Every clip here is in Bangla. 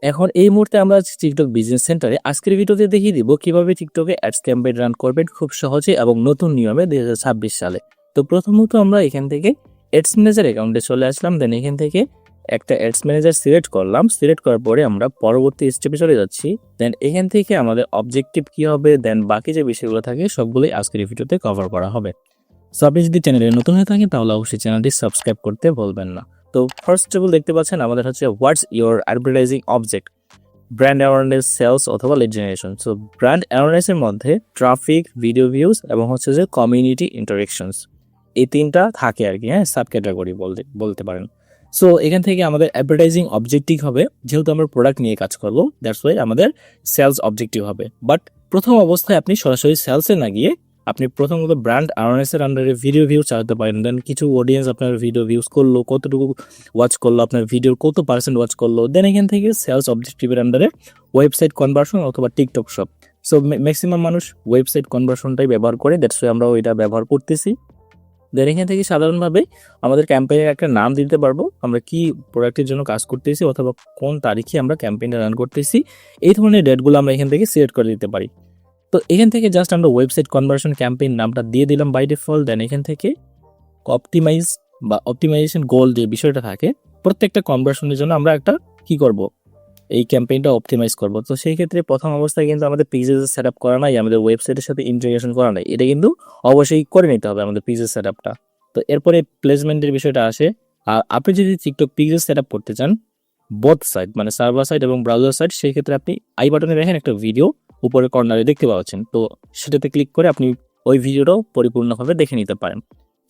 এখন এই মুহূর্তে আমরা আছি টিকটক বিজনেস সেন্টারে। আজকের ভিডিওতে দেখিয়ে দিব কিভাবে টিকটকে অ্যাডস ক্যাম্পেইন রান করবেন খুব সহজে এবং নতুন নিয়মে 2026 সালে। তো প্রথমত আমরা এখান থেকে অ্যাডস ম্যানেজার অ্যাকাউন্টে চলে আসলাম। দেন এখান থেকে একটা অ্যাডস ম্যানেজার সিলেক্ট করলাম। সিলেক্ট করার পরে আমরা পরবর্তী স্টেপে চলে যাচ্ছি। দেন এখান থেকে আমাদের অবজেক্টিভ কি হবে, দেন বাকি যে বিষয়গুলো থাকে সবগুলোই আজকের ভিডিওতে কভার করা হবে। সো আপনি যদি চ্যানেলে নতুন হয়ে থাকেন তাহলে অবশ্যই চ্যানেলটি সাবস্ক্রাইব করতে ভুলবেন না। তো ফার্স্ট অফ অল দেখতে পাচ্ছেন আমাদের হচ্ছে what's your advertising object, brand awareness, sales অথবা লিড জেনারেশন। সো ব্র্যান্ড অ্যাওয়ারনেসের মধ্যে ট্রাফিক, ভিডিও ভিউজ এবং হচ্ছে যে কমিউনিটি ইন্টারেকশনস, এই তিনটা থাকে আর কি। হ্যাঁ, সাব ক্যাটাগরি বলতে পারেন। সো এখান থেকে আমাদের অ্যাডভার্টাইজিং অবজেক্টিভ হবে, যেহেতু আমরা প্রোডাক্ট নিয়ে কাজ করবো দ্যাটস ওয়াই আমাদের সেলস অবজেক্টিভ হবে। বাট প্রথম অবস্থায় আপনি সরাসরি সেলসে না গিয়ে আপনি প্রথমত ব্র্যান্ড অ্যাওয়ারনেসের আন্ডারে ভিডিও ভিউ চালাতে পারেন। দেন কিছু অডিয়েন্স আপনার ভিডিও ভিউজ করলো, কতটুকু ওয়াচ করলো, আপনার ভিডিওর কত পার্সেন্ট ওয়াচ করলো। দেন এখান থেকে সেলস অবজেক্টিভের আন্ডারে ওয়েবসাইট কনভার্সন অথবা টিকটক শপ। সো ম্যাক্সিমাম মানুষ ওয়েবসাইট কনভার্সনটাই ব্যবহার করে, দ্যাটস ওয়াই আমরা ওইটা ব্যবহার করতেছি। দেন এখান থেকে সাধারণভাবে আমাদের ক্যাম্পেইনের একটা নাম দিতে পারবো, আমরা কি প্রোডাক্টের জন্য কাজ করতেছি অথবা কোন তারিখে আমরা ক্যাম্পেইনটা রান করতেছি। এই ধরনের ডেটগুলো আমরা এখান থেকে সিলেক্ট করে দিতে পারি। তো এখান থেকে জাস্ট আমরা ওয়েবসাইট কনভার্সন ক্যাম্পেইন নামটা দিয়ে দিলাম বাই ডিফল্ট। দেন এখান থেকে অপটিমাইজ বা অপটিমাইজেশন গোল যে বিষয়টা থাকে, প্রত্যেকটা কনভার্সনের জন্য আমরা একটা কি করব, এই ক্যাম্পেইনটা অপটিমাইজ করব। তো সেই ক্ষেত্রে প্রথম অবস্থায় কিন্তু আমাদের পেজেস সেট আপ করা নাই, আমাদের ওয়েবসাইটের সাথে ইন্টিগ্রেশন করা নাই, এটা কিন্তু অবশ্যই করে নিতে হবে আমাদের পেজেস সেট আপটা। তো এরপরে প্লেসমেন্টের বিষয়টা আসে। আর আপনি যদি টিকটক পেজেস সেট আপ করতে চান বোথ সাইড মানে সার্ভার সাইড এবং ব্রাউজার সাইড, সেই ক্ষেত্রে আপনি আই বাটনে দেখেন একটা ভিডিও উপরের কর্নারে দেখতে পাচ্ছেন, তো সেটাতে ক্লিক করে আপনি ওই ভিডিওটাও পরিপূর্ণভাবে দেখে নিতে পারেন।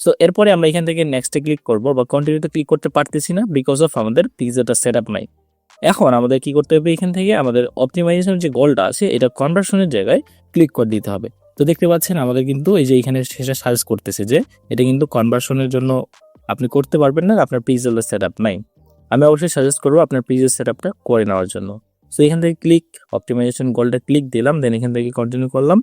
সো এরপরে আমরা এখান থেকে নেক্সটে ক্লিক করব বা কন্টিনিউতে ক্লিক করতে পারতেছি না বিকজ অফ আমাদের পিজাটা সেট আপ নাই। এখন আমাদের কি করতে হবে, এখান থেকে আমাদের অপটিমাইজেশন যে গোলটা আছে এটা কনভার্সনের জায়গায় ক্লিক করে দিতে হবে। তো দেখতে পাচ্ছেন আমাদের কিন্তু এই যে এখানে শেষে সার্চ করতেছে যে এটা কিন্তু কনভার্সনের জন্য আপনি করতে পারবেন না, আপনার পিজের সেট আপ নাই। আমি অবশ্যই সাজেস্ট করবো আপনার পিজের সেট আপটা করে নেওয়ার জন্য। সো এখান থেকে ক্লিক অপটিমাইজেশন গোলটা ক্লিক দিলাম, দেন এখান থেকে কন্টিনিউ করলাম।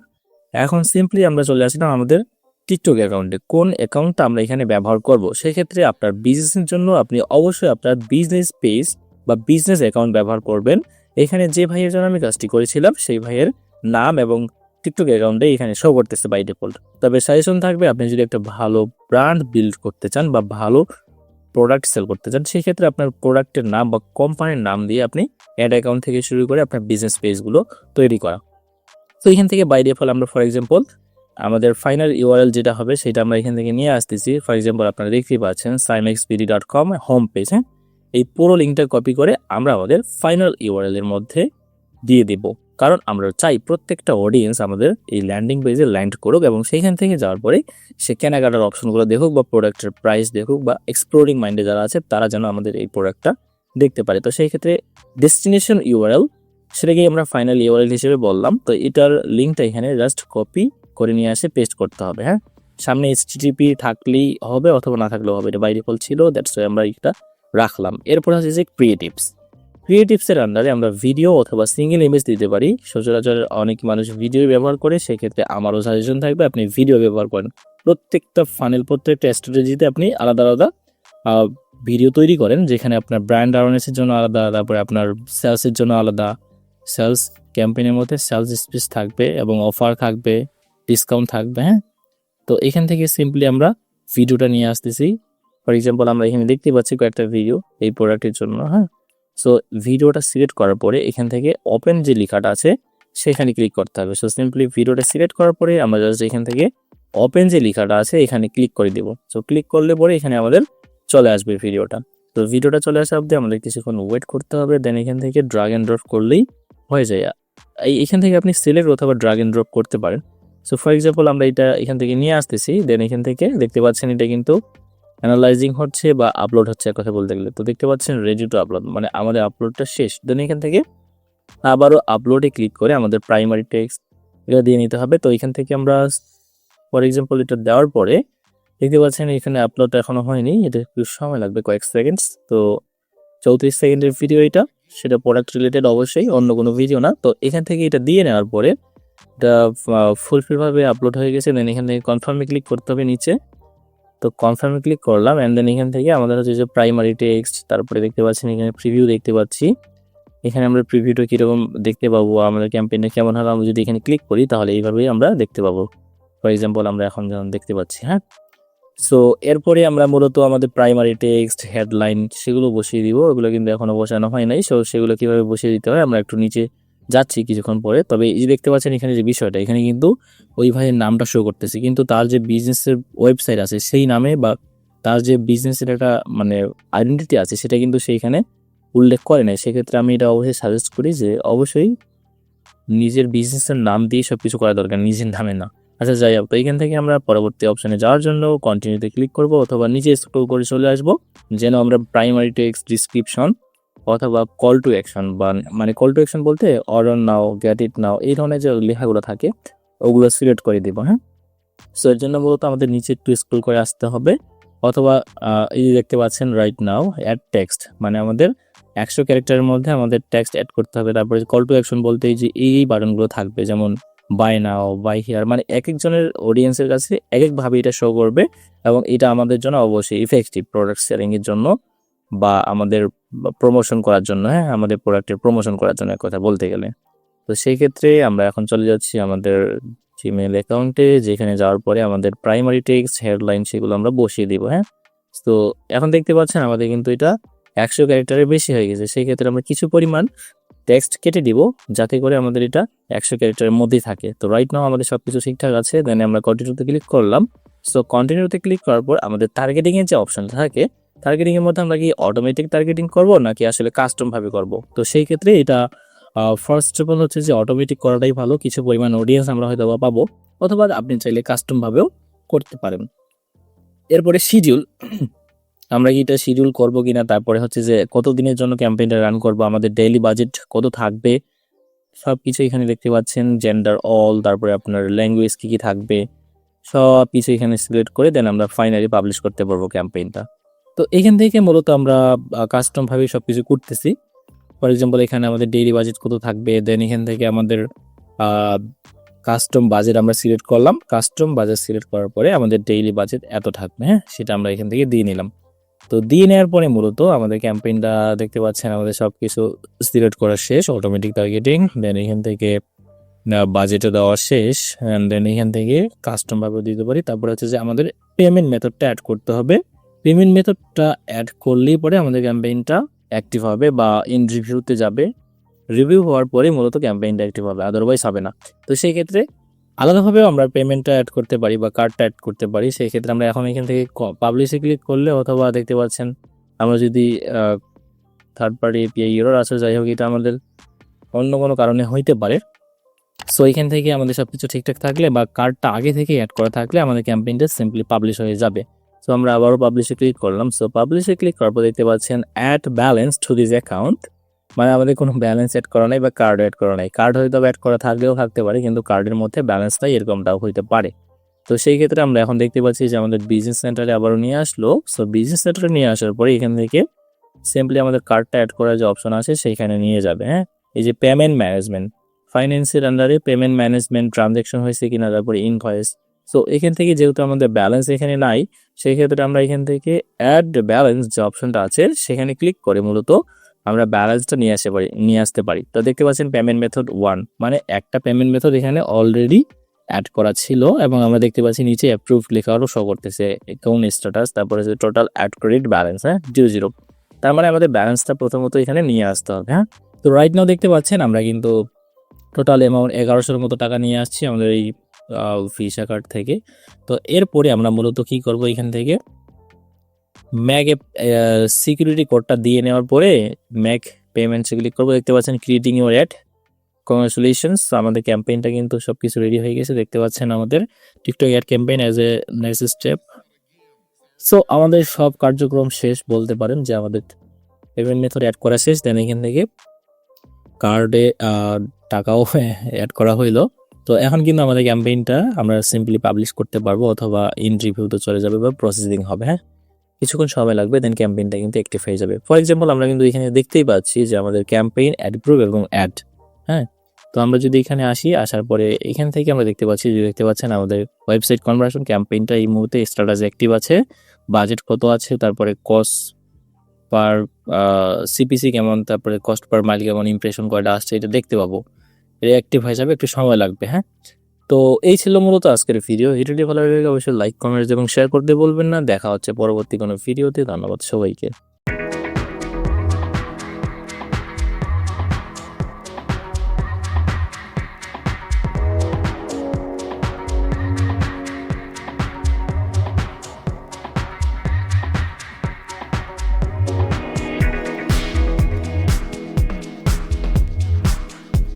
এখন সিম্পলি আমরা চলে আসলাম আমাদের টিকটক অ্যাকাউন্টে। কোন অ্যাকাউন্টটা আমরা এখানে ব্যবহার করব, সেক্ষেত্রে আপনার বিজনেসের জন্য আপনি অবশ্যই আপনার বিজনেস পেজ বা বিজনেস অ্যাকাউন্ট ব্যবহার করবেন। এখানে যে ভাইয়ের জন্য আমি কাজটি করেছিলাম সেই ভাইয়ের নাম এবং টিকটক অ্যাকাউন্টে এখানে শো করতেছে বাই ডিফল্ট। তবে সাজেশন থাকবে, আপনি যদি একটা ভালো ব্র্যান্ড বিল্ড করতে চান বা ভালো প্রোডাক্ট সেল করতে চান, সেক্ষেত্রে আপনার প্রোডাক্টের নাম বা কোম্পানির নাম দিয়ে আপনি অ্যাড অ্যাকাউন্ট থেকে শুরু করে আপনার বিজনেস পেজগুলো তৈরি করা। তো এখান থেকে বাই ডিফল্ট আমরা ফর এক্সাম্পল আমাদের ফাইনাল ইউআরএল যেটা হবে সেটা আমরা এখান থেকে নিয়ে আসতেছি। ফর এক্সাম্পল আপনারা দেখতেই পাচ্ছেন simexpd.com হোম পেজ। হ্যাঁ, এই পুরো লিঙ্কটা কপি করে আমরা আমাদের ফাইনাল ইউআরএল এর মধ্যে দিয়ে দিব, কারণ আমরা চাই প্রত্যেকটা অডিয়েন্স আমাদের এই ল্যান্ডিং পেজে ল্যান্ড করুক এবং সেইখান থেকে যাওয়ার পরে সে কেনাকাটার অপশনগুলো দেখুক বা প্রোডাক্টের প্রাইস দেখুক বা এক্সপ্লোরিং মাইন্ডে যারা আছে তারা যেন আমাদের এই প্রোডাক্টটা দেখতে পারে। তো সেই ক্ষেত্রে ডেস্টিনেশন ইউআরএল সেটাকে আমরা ফাইনাল ইউআরএল হিসেবে বললাম। তো এটার লিঙ্কটা এখানে জাস্ট কপি করে নিয়ে আসে পেস্ট করতে হবে। হ্যাঁ, সামনে HTTP থাকলেই হবে অথবা না থাকলেও হবে, এটা বাই ডিফল্ট ছিল, দ্যাটস ওয়াই আমরা এটা রাখলাম। এরপর হচ্ছে যে ক্রিয়েটিভসের আন্ডারে আমরা ভিডিও অথবা সিঙ্গেল ইমেজ দিতে পারি। সচরাচর অনেক মানুষ ভিডিও ব্যবহার করে, সেক্ষেত্রে আমারও সাজেশন থাকবে আপনি ভিডিও ব্যবহার করেন। প্রত্যেকটা ফানেল প্রত্যেকটা স্ট্র্যাটেজিতে আপনি আলাদা আলাদা ভিডিও তৈরি করেন, যেখানে আপনার ব্র্যান্ড অ্যাওয়ারনেসের জন্য আলাদা, তারপরে আপনার সেলসের জন্য আলাদা, সেলস ক্যাম্পেইনের মধ্যে সেলস স্পিচ থাকবে এবং অফার থাকবে, ডিসকাউন্ট থাকবে। হ্যাঁ, তো এখান থেকে সিম্পলি আমরা ভিডিওটা নিয়ে আসতেছি। ফর এক্সাম্পল আমরা এখানে দেখতে পাচ্ছি কয়েকটা ভিডিও এই প্রোডাক্টের জন্য। হ্যাঁ, সো ভিডিওটা সিলেক্ট করার পরে এখান থেকে ওপেন যে লেখাটা আছে সেখানে ক্লিক করতে হবে। সো সিম্পলি ভিডিওটা সিলেক্ট করার পরে আমরা জাস্ট এখান থেকে ওপেন যে লেখাটা আছে এখানে ক্লিক করে দিব। সো ক্লিক করলে পরে এখানে আমাদের চলে আসবে ভিডিওটা। তো ভিডিওটা চলে আসা অবধি আমাদের কিছুক্ষণ ওয়েট করতে হবে। দেন এখান থেকে ড্রাগ অ্যান্ড ড্রপ করলেই হয়ে যায়। এখান থেকে আপনি সিলেক্ট অথবা ড্রাগ অ্যান্ড ড্রপ করতে পারেন। সো ফর এক্সাম্পল আমরা এটা এখান থেকে নিয়ে আসতেছি। দেন এখান থেকে দেখতে পাচ্ছেন এটা কিন্তু অ্যানালাইজিং হচ্ছে বা আপলোড হচ্ছে এক কথা বলতে গেলে। তো দেখতে পাচ্ছেন রেডি টু আপলোড, মানে আমাদের আপলোডটা শেষ। দেন এখান থেকে আবারও আপলোডে ক্লিক করে আমাদের প্রাইমারি টেক্সট এটা দিয়ে নিতে হবে। তো এখান থেকে আমরা ফর এক্সাম্পল এটা দেওয়ার পরে দেখতে পাচ্ছেন এখানে আপলোড এখনো হয়নি, এটা একটু সময় লাগবে কয়েক সেকেন্ডস। তো 34 সেকেন্ডের ভিডিও এটা, সেটা প্রোডাক্ট রিলেটেড অবশ্যই, অন্য কোনো ভিডিও না। তো এখান থেকে এটা দিয়ে নেওয়ার পরে এটা ফুলফিলভাবে আপলোড হয়ে গেছে। দেন এখান থেকে কনফার্মে ক্লিক করতে হবে নিচে। তো কনফার্মে ক্লিক করলাম অ্যান্ড দেন এখান থেকে আমাদের হচ্ছে যে প্রাইমারি টেক্সট, তারপরে দেখতে পাচ্ছেন এখানে প্রিভিউ দেখতে পাচ্ছি। এখানে আমরা প্রিভিউটা কীরকম দেখতে পাবো, আমাদের ক্যাম্পেইনটা কেমন হলো, আমরা যদি এখানে ক্লিক করি তাহলে এইভাবেই আমরা দেখতে পাবো। ফর এক্সাম্পল আমরা এখন যেমন দেখতে পাচ্ছি। হ্যাঁ, সো এরপরে আমরা মূলত আমাদের প্রাইমারি টেক্সট, হেডলাইন সেগুলো বসিয়ে দিব। ওগুলো কিন্তু এখনও বসানো হয় নাই। সো সেগুলো কীভাবে বসিয়ে দিতে হয় আমরা একটু নিচে যাচ্ছি কিছুক্ষণ পরে। তবে এই যে দেখতে পাচ্ছেন এখানে যে বিষয়টা, এখানে কিন্তু ওই ভাইয়ের নামটা শো করতেছে, কিন্তু তার যে বিজনেসের ওয়েবসাইট আছে সেই নামে বা তার যে বিজনেসের একটা মানে আইডেন্টিটি আছে সেটা কিন্তু সেইখানে উল্লেখ করে নাই। সেক্ষেত্রে আমি এটা অবশ্যই সাজেস্ট করি যে অবশ্যই নিজের বিজনেসের নাম দিয়ে সব কিছু করা দরকার, নিজের নামে না। আচ্ছা যাই হোক, তো এখান থেকে আমরা পরবর্তী অপশানে যাওয়ার জন্য কন্টিনিউতে ক্লিক করব অথবা নিচে স্ক্রল করে চলে আসব, যেন আমরা প্রাইমারি টেক্সট, ডিসক্রিপশন অথবা কল টু অ্যাকশন বা মানে কল টু অ্যাকশন বলতে অর্ডার নাও, গেট ইট নাও এই ধরনের যে লেখাগুলো থাকে ওগুলো সিলেক্ট করে দিব। হ্যাঁ, সো এর জন্য মূলত আমাদের নিচে একটু স্ক্রল করে আসতে হবে অথবা এই যে দেখতে পাচ্ছেন রাইট নাও অ্যাড টেক্সট, মানে আমাদের 100 ক্যারেক্টারের মধ্যে আমাদের টেক্সট অ্যাড করতে হবে। তারপরে কল টু অ্যাকশন বলতে এই যে এই বাটনগুলো থাকবে, যেমন বাই নাও, বাই হিয়ার, মানে এক একজনের অডিয়েন্সের কাছে এক একভাবে এটা শো করবে এবং এটা আমাদের জন্য অবশ্যই ইফেক্টিভ প্রোডাক্ট সেলিংয়ের জন্য বা আমাদের প্রমোশন করার জন্য। হ্যাঁ, আমাদের প্রোডাক্টের প্রমোশন করার জন্য এক কথা বলতে গেলে। তো সেই ক্ষেত্রে আমরা এখন চলে যাচ্ছি আমাদের জিমেল অ্যাকাউন্টে, যেখানে যাওয়ার পরে আমাদের প্রাইমারি টেক্সট, হেডলাইন সেগুলো আমরা বসিয়ে দিব। হ্যাঁ, তো এখন দেখতে পাচ্ছেন আমাদের কিন্তু এটা 100 ক্যারেক্টারের বেশি হয়ে গেছে। সেই ক্ষেত্রে আমরা কিছু পরিমাণ টেক্সট কেটে দিব যাতে করে আমাদের এটা 100 ক্যারেক্টারের মধ্যেই থাকে। তো রাইট নাও আমাদের সব কিছু ঠিকঠাক আছে। দেন আমরা কন্টিনিউতে ক্লিক করলাম। সো কন্টিনিউতে ক্লিক করার পর আমাদের টার্গেটিংয়ের যে অপশনটা থাকে, টার্গেটিংয়ের মধ্যে আমরা কি অটোমেটিক টার্গেটিং করব নাকি আসলে কাস্টমভাবে করব। তো সেই ক্ষেত্রে এটা ফার্স্ট অফ অল হচ্ছে যে অটোমেটিক করাটাই ভালো। কিছু পরিমাণ অডিয়েন্স আমরা হয়তো বা পাবো, অথবা আপনি চাইলে কাস্টমভাবেও করতে পারেন। এরপরে শিডিউল, আমরা কি এটা শিডিউল করবো কিনা, তারপরে হচ্ছে যে কত দিনের জন্য ক্যাম্পেইনটা রান করবো, আমাদের ডেইলি বাজেট কত থাকবে, সব কিছু এখানে দেখতে পাচ্ছেন। জেন্ডার অল, তারপরে আপনার ল্যাঙ্গুয়েজ কী কী থাকবে সব কিছু এখানে সিলেক্ট করে দেন আমরা ফাইনালি পাবলিশ করতে পারবো ক্যাম্পেইনটা। তো এখান থেকে মূলত আমরা কাস্টমভাবে সব কিছু করতেছি। ফর এক্সাম্পল এখানে আমাদের ডেইলি বাজেট কত থাকবে, দেন এখান থেকে আমাদের কাস্টম বাজেট আমরা সিলেক্ট করলাম। কাস্টম বাজেট সিলেক্ট করার পরে আমাদের ডেইলি বাজেট এত থাকবে। হ্যাঁ, সেটা আমরা এখান থেকে দিয়ে নিলাম। তো দিয়ে নেওয়ার পরে মূলত আমাদের ক্যাম্পেইনটা দেখতে পাচ্ছেন আমাদের সব কিছু সিলেক্ট করা শেষ, অটোমেটিক টার্গেটিং, দেন এখান থেকে বাজেটে দেওয়া শেষ, অ্যান্ড দেন এখান থেকে কাস্টমভাবে দিতে পারি। তারপরে হচ্ছে যে আমাদের পেমেন্ট মেথডটা অ্যাড করতে হবে। পেমেন্ট মেথডটা অ্যাড করলেই পরে আমাদের ক্যাম্পেইনটা অ্যাক্টিভ হবে বা ইন রিভিউতে যাবে। রিভিউ হওয়ার পরে মূলত ক্যাম্পেইনটা অ্যাক্টিভ হবে, আদারওয়াইজ হবে না। তো সেই ক্ষেত্রে আলাদাভাবেও আমরা পেমেন্টটা অ্যাড করতে পারি বা কার্ডটা অ্যাড করতে পারি। সেই ক্ষেত্রে আমরা এখন এখান থেকে পাবলিশে ক্লিক করলে অথবা দেখতে পাচ্ছেন আমরা যদি থার্ড পার্টি এপিআই এরর আছে, যাই হোক এটা আমাদের অন্য কোনো কারণে হইতে পারে। সো এখান থেকে আমাদের সব কিছু ঠিকঠাক থাকলে বা কার্ডটা আগে থেকে অ্যাড করা থাকলে আমাদের ক্যাম্পেইনটা সিম্পলি পাবলিশ হয়ে যাবে। সো আমরা আবারও পাবলিশে ক্লিক করলাম। সো পাবলিশে ক্লিক করার পর দেখতে পাচ্ছেন add balance to this account, মানে আমাদের কোনো ব্যালেন্স অ্যাড করা নাই বা কার্ড অ্যাড করা নাই। কার্ড হয়তো অ্যাড করা থাকলেও থাকতে পারে, কিন্তু কার্ডের মধ্যে ব্যালেন্স নাই এরকমটাও হইতে পারে। তো সেই ক্ষেত্রে আমরা এখন দেখতে পাচ্ছি যে আমাদের বিজনেস সেন্টারে আবারও নিয়ে আসলো। সো বিজনেস সেন্টারে নিয়ে আসার পরে এখান থেকে সিম্পলি আমাদের কার্ডটা অ্যাড করার যে অপশন আছে সেইখানে নিয়ে যাবে। হ্যাঁ, এই যে পেমেন্ট ম্যানেজমেন্ট, ফাইন্যান্সের আন্ডারে পেমেন্ট ম্যানেজমেন্ট, ট্রানজ্যাকশন হয়েছে কিনা, তারপরে ইনভয়েস। সো এখান থেকে যেহেতু আমাদের ব্যালেন্স এখানে নাই, সেই ক্ষেত্রে আমরা এখান থেকে অ্যাড ব্যালেন্স যে অপশনটা আছে সেখানে ক্লিক করে মূলত আমরা ব্যালেন্সটা নিয়ে আসতে পারি। তো দেখতে পাচ্ছেন পেমেন্ট মেথড 1, মানে একটা পেমেন্ট মেথড এখানে অলরেডি অ্যাড করা ছিল এবং আমরা দেখতে পাচ্ছি নিচে অ্যাপ্রুভড লেখারও শো করতেছে অ্যাকাউন্ট স্ট্যাটাস, তারপরে টোটাল অ্যাড ক্রেডিট ব্যালেন্স, হ্যাঁ 00। তার মানে আমাদের ব্যালেন্সটা প্রথমত এখানে নিয়ে আসতে হবে। হ্যাঁ, তো রাইট নাও দেখতে পাচ্ছেন আমরা কিন্তু টোটাল অ্যামাউন্ট 1100-র মতো টাকা নিয়ে আসছি আমাদের এই ভিসা কার্ড থেকে। তো এরপরে আমরা মূলত কি করব, এখান থেকে ম্যাক সিকিউরিটি কোডটা দিয়ে নেওয়ার পরে ম্যাক পেমেন্টসে ক্লিক করবো। দেখতে পাচ্ছেন ক্রিয়েটিং ইউর অ্যাড, কংগ্রাচুলেশনস, আমাদের ক্যাম্পেইনটা কিন্তু সব কিছু রেডি হয়ে গেছে। দেখতে পাচ্ছেন আমাদের TikTok ad campaign as a next step. So আমাদের সব কার্যক্রম শেষ বলতে পারেন, যে আমাদের পেমেন্ট মেথড অ্যাড করা শেষ। দেন এখান থেকে কার্ডে টাকাও অ্যাড করা হইলো। তো এখন কিন্তু আমাদের ক্যাম্পেইনটা আমরা সিম্পলি পাবলিশ করতে পারবো অথবা ইন রিভিউতে চলে যাবে বা প্রসেসিং হবে। হ্যাঁ, কিছুক্ষণ সময় লাগবে, দেন ক্যাম্পেইনটা কিন্তু অ্যাক্টিভ হয়ে যাবে। ফর এক্সাম্পল আমরা কিন্তু এখানে দেখতেই পাচ্ছি যে আমাদের ক্যাম্পেইন অ্যাপ্রুভ এবং অ্যাড। হ্যাঁ, তো আমরা যদি এখানে আসি, আসার পরে এখান থেকে আমরা দেখতে পাচ্ছেন আমাদের ওয়েবসাইট কনভার্সন ক্যাম্পেইনটা এই মুহূর্তে স্ট্যাটাস অ্যাক্টিভ আছে, বাজেট কত আছে, তারপরে কস্ট পার সিপিসি কেমন, তারপরে কস্ট পার মাইল কেমন, ইমপ্রেশন কয়টা আসছে এটা দেখতে পাবো। এটা অ্যাক্টিভ হয়ে যাবে, একটু সময় লাগবে। হ্যাঁ, তো এই ছিল মূলত আজকের ভিডিও। ভিডিওটি ভালো লাগে অবশ্যই লাইক, কমেন্টস এবং শেয়ার করতে বলবেন না। দেখা হচ্ছে পরবর্তী কোনো ভিডিওতে। ধন্যবাদ সবাইকে।